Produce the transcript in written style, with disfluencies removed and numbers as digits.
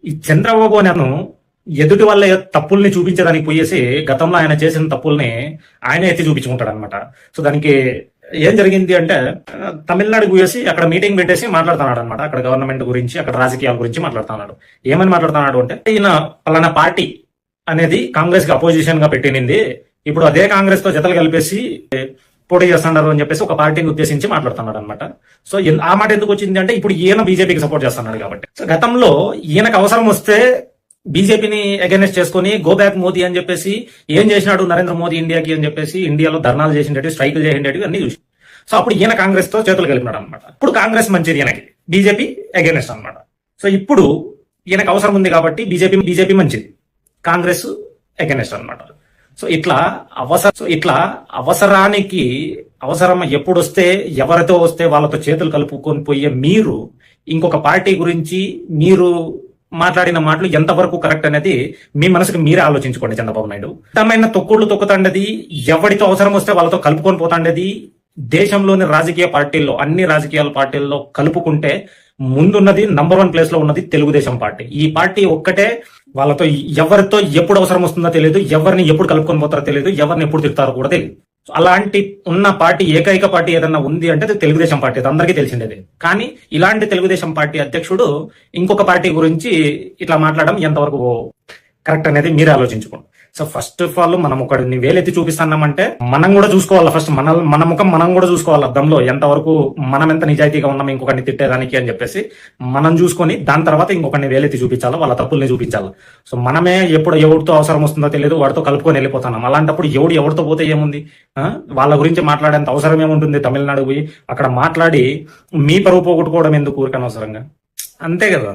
ఈ చంద్రబాబు అను ఎదుటి వాళ్ళ తప్పుల్ని చూపించడానికి పోయేసి గతంలో ఆయన చేసిన తప్పుల్ని ఆయన ఎత్తి చూపించుకుంటాడు అనమాట. సో దానికి ఏం జరిగింది అంటే తమిళనాడు పోయేసి అక్కడ మీటింగ్ పెట్టేసి మాట్లాడుతున్నాడు అనమాట. అక్కడ గవర్నమెంట్ గురించి, అక్కడ రాజకీయాల గురించి మాట్లాడుతున్నాడు. ఏమని మాట్లాడుతున్నాడు అంటే, ఈయన పలానా పార్టీ అనేది కాంగ్రెస్ కి అపోజిషన్ గా పెట్టినింది, ఇప్పుడు అదే కాంగ్రెస్ తో జతలు కలిపేసి పోటీ చేస్తున్నారు అని చెప్పేసి ఒక పార్టీని ఉద్దేశించి మాట్లాడుతున్నాడు అనమాట. సో ఆ మాట ఎందుకు వచ్చింది అంటే, ఇప్పుడు ఈయన బీజేపీకి సపోర్ట్ చేస్తున్నాడు కాబట్టి. సో గతంలో ఈయనకు అవసరం వస్తే బీజేపీని అగైనెస్ట్ చేసుకుని గో బ్యాక్ మోదీ అని చెప్పేసి ఏం చేసినాడు నరేంద్ర మోదీ ఇండియాకి అని చెప్పేసి ఇండియాలో ధర్నాలు చేసిండేవి, స్ట్రైకులు చేసిండేవి అన్ని చూసి. సో అప్పుడు ఈయన కాంగ్రెస్ తో చేతులు కలిపినాడు అనమాట. ఇప్పుడు కాంగ్రెస్ మంచిది ఈయనకి, బీజేపీ అగైనెస్ట్ అనమాట. సో ఇప్పుడు ఈయనకు అవసరం ఉంది కాబట్టి బీజేపీ మంచిది, కాంగ్రెస్ అగైనెస్ట్ అనమాట. సో ఇట్లా అవసరానికి అవసరం ఎప్పుడు వస్తే, ఎవరితో వస్తే వాళ్ళతో చేతులు కలుపుకొని పోయే మీరు ఇంకొక పార్టీ గురించి మీరు మాట్లాడిన మాటలు ఎంతవరకు కరెక్ట్ అనేది మీ మనసుకు మీరే ఆలోచించుకోండి. చంద్రబాబు నాయుడు తమైన తొక్కుళ్ళు తొక్కుతాండేది, ఎవరితో అవసరం వస్తే వాళ్ళతో కలుపుకొని పోతాండేది. దేశంలోని రాజకీయ పార్టీల్లో, అన్ని రాజకీయాల పార్టీల్లో కలుపుకుంటే ముందున్నది నంబర్ 1 ప్లేస్ లో ఉన్నది తెలుగుదేశం పార్టీ. ఈ పార్టీ ఒక్కటే వాళ్ళతో ఎవరితో ఎప్పుడు అవసరం వస్తుందో తెలియదు, ఎవరిని ఎప్పుడు కలుపుకొని పోతారో తెలియదు, ఎవరిని ఎప్పుడు తిడతారో కూడా తెలియదు. అలాంటి ఉన్న పార్టీ, ఏకైక పార్టీ ఏదన్నా ఉంది అంటే అది తెలుగుదేశం పార్టీ, అది అందరికీ తెలిసిండేది. కానీ ఇలాంటి తెలుగుదేశం పార్టీ అధ్యక్షుడు ఇంకొక పార్టీ గురించి ఇట్లా మాట్లాడడం ఎంతవరకు కరెక్ట్ అనేది మీరే ఆలోచించుకోండి. సో ఫస్ట్ ఆఫ్ ఆల్ మనం ఒకడిని వేలెత్తి చూపిస్తున్నామంటే మనం కూడా చూసుకోవాలి. ఫస్ట్ మన ముఖం మనం కూడా చూసుకోవాలి అద్దంలో, ఎంతవరకు మనం ఎంత నిజాయితీగా ఉన్నాం ఇంకొకరిని తిట్టేదానికి అని చెప్పేసి మనం చూసుకొని దాని తర్వాత ఇంకొకరిని వేలెత్తి చూపించాలి, వాళ్ళ తప్పుల్ని చూపించాలి. సో మనమే ఎప్పుడు ఎవరితో అవసరం వస్తుందో తెలియదు, వాడితో కలుపుకొని వెళ్ళిపోతున్నాం. అలాంటప్పుడు ఎవరితో పోతే ఏముంది, వాళ్ళ గురించి మాట్లాడేంత అవసరం ఏముంటుంది? తమిళనాడు పోయి అక్కడ మాట్లాడి మీ పరువు పోగొట్టుకోవడం ఎందుకు ఊరికనవసరంగా? అంతే కదా.